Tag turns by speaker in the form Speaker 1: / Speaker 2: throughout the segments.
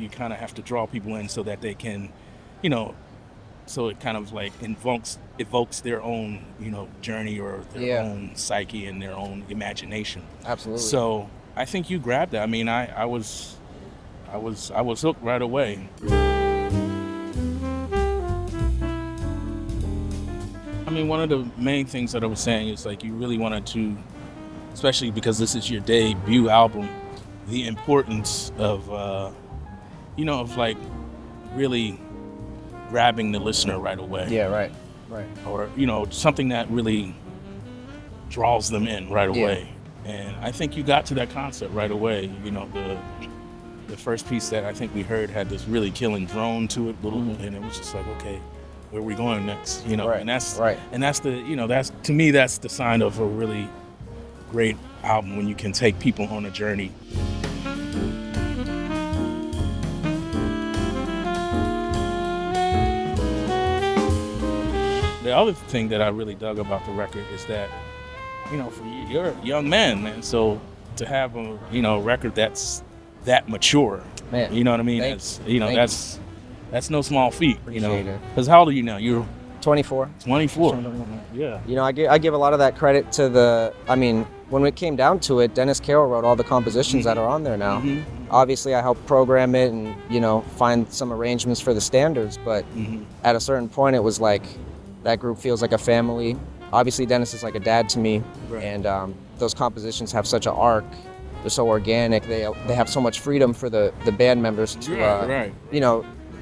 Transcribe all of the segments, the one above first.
Speaker 1: you kind of have to draw people in so that they can, so it kind of like evokes their own, journey or their own psyche and their own imagination.
Speaker 2: Absolutely.
Speaker 1: So I think you grabbed that. I mean, I was hooked right away. I mean, one of the main things that I was saying is like you really wanted to, especially because this is your debut album, the importance of, of like really grabbing the listener right away.
Speaker 2: Yeah, right.
Speaker 1: Or, something that really draws them in right away. And I think you got to that concept right away. The first piece that I think we heard had this really killing drone to it, and it was just like, okay, where are we going next?
Speaker 2: Right.
Speaker 1: And that's the, to me, that's the sign of a really great album, when you can take people on a journey. The other thing that I really dug about the record is that, you're a young man, so to have a record that's that mature,
Speaker 2: man,
Speaker 1: you know what I mean? That's no small feat, Because how old are you now? You're
Speaker 2: 24.
Speaker 1: 24. Yeah.
Speaker 2: I give a lot of that credit to when it came down to it, Dennis Carroll wrote all the compositions that are on there now. Obviously, I helped program it and, find some arrangements for the standards, but at a certain point, it was like, that group feels like a family. Obviously, Dennis is like a dad to me, and those compositions have such an arc. They're so organic. They have so much freedom for the band members to,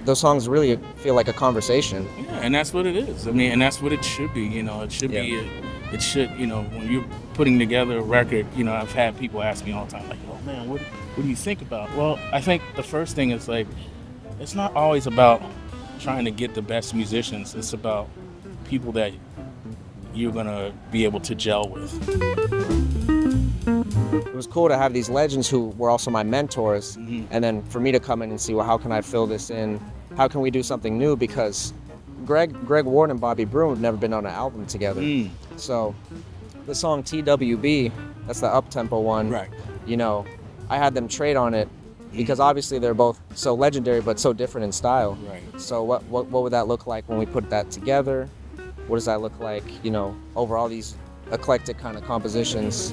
Speaker 2: those songs really feel like a conversation.
Speaker 1: Yeah, and that's what it is. I mean, and that's what it should be. It should be. It should. When you're putting together a record, I've had people ask me all the time, like, "Oh man, what do you think about?" Well, I think the first thing is like, it's not always about trying to get the best musicians. It's about people that you're gonna be able to gel with.
Speaker 2: It was cool to have these legends who were also my mentors, and then for me to come in and see, well, how can I fill this in? How can we do something new? Because Greg Ward and Bobby Broom have never been on an album together. So the song TWB, that's the up-tempo one,
Speaker 1: right?
Speaker 2: I had them trade on it because obviously they're both so legendary but so different in style.
Speaker 1: Right.
Speaker 2: So what would that look like when we put that together? What does that look like, over all these eclectic kind of compositions?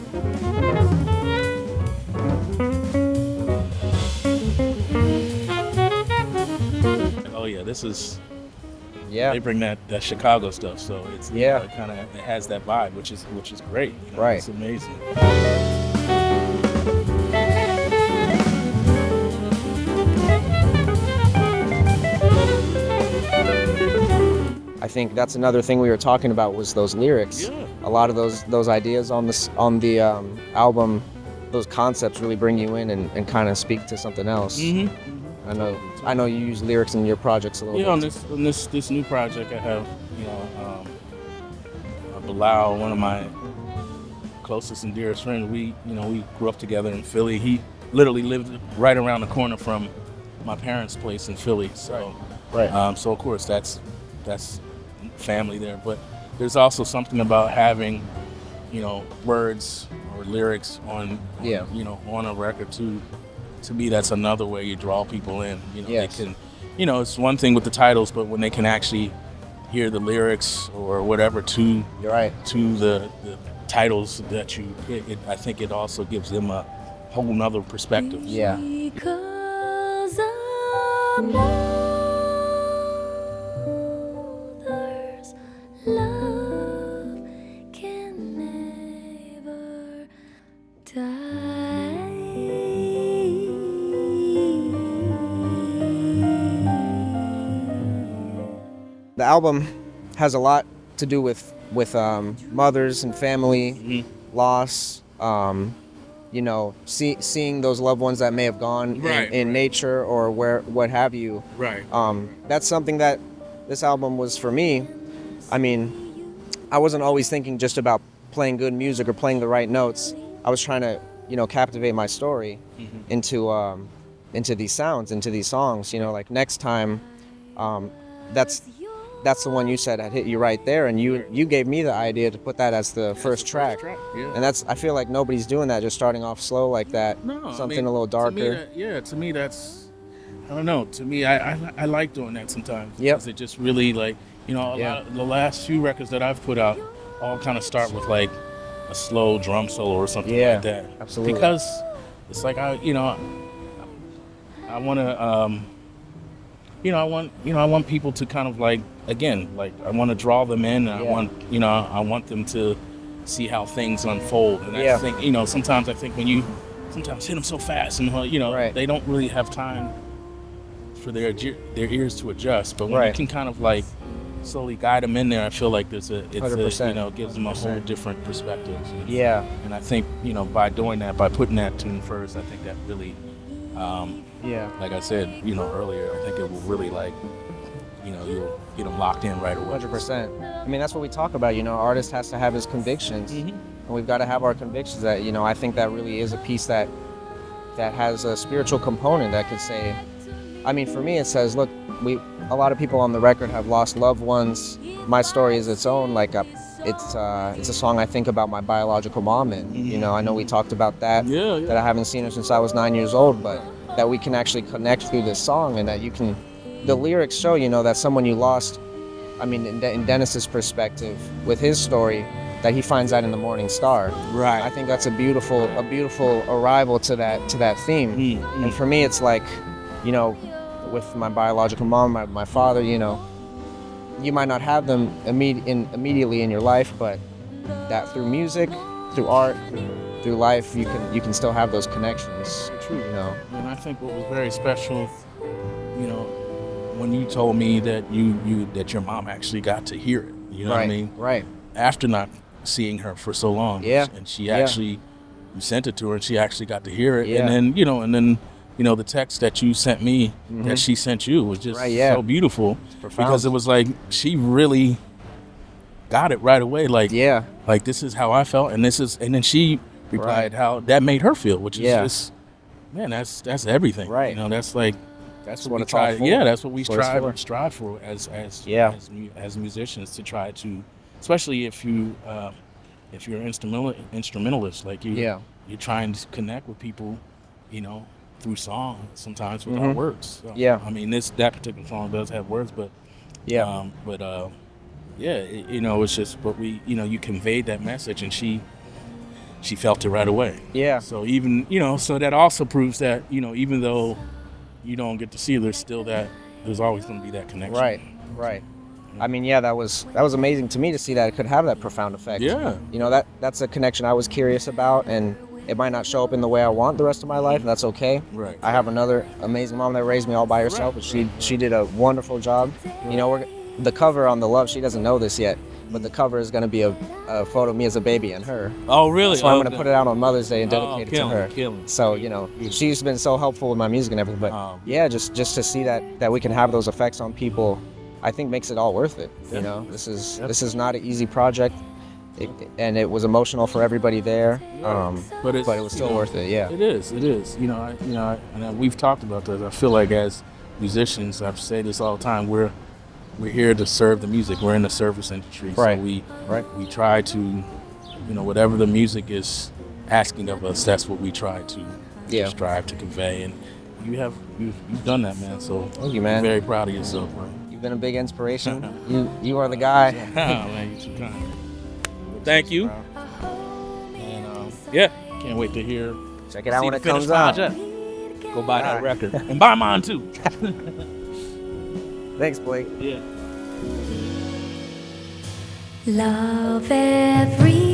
Speaker 1: Oh yeah, this is.
Speaker 2: Yeah.
Speaker 1: They bring that Chicago stuff, so it's
Speaker 2: it
Speaker 1: has that vibe, which is great.
Speaker 2: Right.
Speaker 1: It's amazing.
Speaker 2: I think that's another thing we were talking about was those lyrics.
Speaker 1: Yeah.
Speaker 2: A lot of those ideas on the album, those concepts really bring you in and kind of speak to something else. I know you use lyrics in your projects a little bit.
Speaker 1: On this new project, I have Bilal, one of my closest and dearest friends. We grew up together in Philly. He literally lived right around the corner from my parents' place in Philly. So, so of course that's family there. But there's also something about having, words or lyrics on a record too. To me, that's another way you draw people in. They can, it's one thing with the titles, but when they can actually hear the lyrics or whatever to the titles that you pick, I think it also gives them a whole nother perspective.
Speaker 2: Yeah.
Speaker 3: Because a mother's love can never die.
Speaker 2: The album has a lot to do with mothers and family, loss, seeing those loved ones that may have gone in nature or what have you.
Speaker 1: Right.
Speaker 2: That's something that this album was for me. I mean, I wasn't always thinking just about playing good music or playing the right notes. I was trying to, captivate my story into these sounds, into these songs. Like Next Time, that's the one you said had hit you right there, and you gave me the idea to put that as the first track. And I feel like nobody's doing that, just starting off slow like that.
Speaker 1: No,
Speaker 2: something a little darker.
Speaker 1: To me, that's I don't know. To me, I like doing that sometimes.
Speaker 2: Yep.
Speaker 1: Because it just really like, a lot of the last few records that I've put out all kind of start with like a slow drum solo or something like that.
Speaker 2: Absolutely.
Speaker 1: Because it's like I want to I want people to kind of like, again, like I want to draw them in, and I want them to see how things unfold. And I think, sometimes I think when you sometimes hit them so fast and they don't really have time for their ears to adjust. But when you can kind of like slowly guide them in there, I feel like gives them a whole different perspective. And I think, by doing that, by putting that tune first, I think that really, like I said, earlier, I think it will really like, you'll get them locked in right away.
Speaker 2: 100%. I mean, that's what we talk about. Artist has to have his convictions, and we've got to have our convictions. That I think that really is a piece that has a spiritual component that could say. I mean, for me, it says, look, a lot of people on the record have lost loved ones. My story is its own. Like, it's a song I think about my biological mom in. I know we talked about that. That I haven't seen her since I was 9 years old, but that we can actually connect through this song, and that you can. The lyrics show, that someone you lost. I mean, in Dennis's perspective, with his story, that he finds that in the Morning Star. Right. I think that's a beautiful arrival to that theme. And for me, it's like, with my biological mom, my father, you might not have them immediately in your life, but that through music, through art, through life, you can still have those connections.
Speaker 1: True. And I think what was very special, when you told me that that your mom actually got to hear it, what I mean?
Speaker 2: Right.
Speaker 1: After not seeing her for so long. And she actually, you sent it to her and she actually got to hear it. And then, the text that you sent me, that she sent you, was just so beautiful. Because it was like, she really got it right away. Like, like this is how I felt. And then she replied how that made her feel, which is just, man, that's everything.
Speaker 2: Right.
Speaker 1: That's like, that's what we try. That's what we strive for as musicians, to try to, especially if you're an instrumentalist, like you're trying to connect with people, through song, sometimes without words. So, I mean, that particular song does have words, but it's just, but you conveyed that message, and she felt it right away. So even, so that also proves that, even though you don't get to see, there's always going to be that connection.
Speaker 2: Right. I mean, that was amazing to me to see that it could have that profound effect. That's a connection I was curious about, and it might not show up in the way I want the rest of my life, and that's okay.
Speaker 1: Right.
Speaker 2: I have another amazing mom that raised me all by herself, but she did a wonderful job. The cover on the Love, she doesn't know this yet, but the cover is going to be a photo of me as a baby and her.
Speaker 1: Oh, really?
Speaker 2: So I'm going to put it out on Mother's Day and dedicate it to her. So, she's been so helpful with my music and everything. But just to see that we can have those effects on people, I think makes it all worth it. This is not an easy project, and it was emotional for everybody there. But it was still worth it. It
Speaker 1: is. And we've talked about this. I feel like as musicians, I say this all the time, we're here to serve the music. We're in the service industry.
Speaker 2: Right.
Speaker 1: So we try to, whatever the music is asking of us, that's what we try to strive to convey. And you've done that, man. So
Speaker 2: thank you, man.
Speaker 1: I'm very proud of yourself, man.
Speaker 2: You've been a big inspiration. you are the guy.
Speaker 1: Man, you're too kind. Well, thank you. And can't wait to hear.
Speaker 2: Check it out when it comes out.
Speaker 1: Go buy that record and buy mine too.
Speaker 2: Thanks, Blake.
Speaker 3: Love every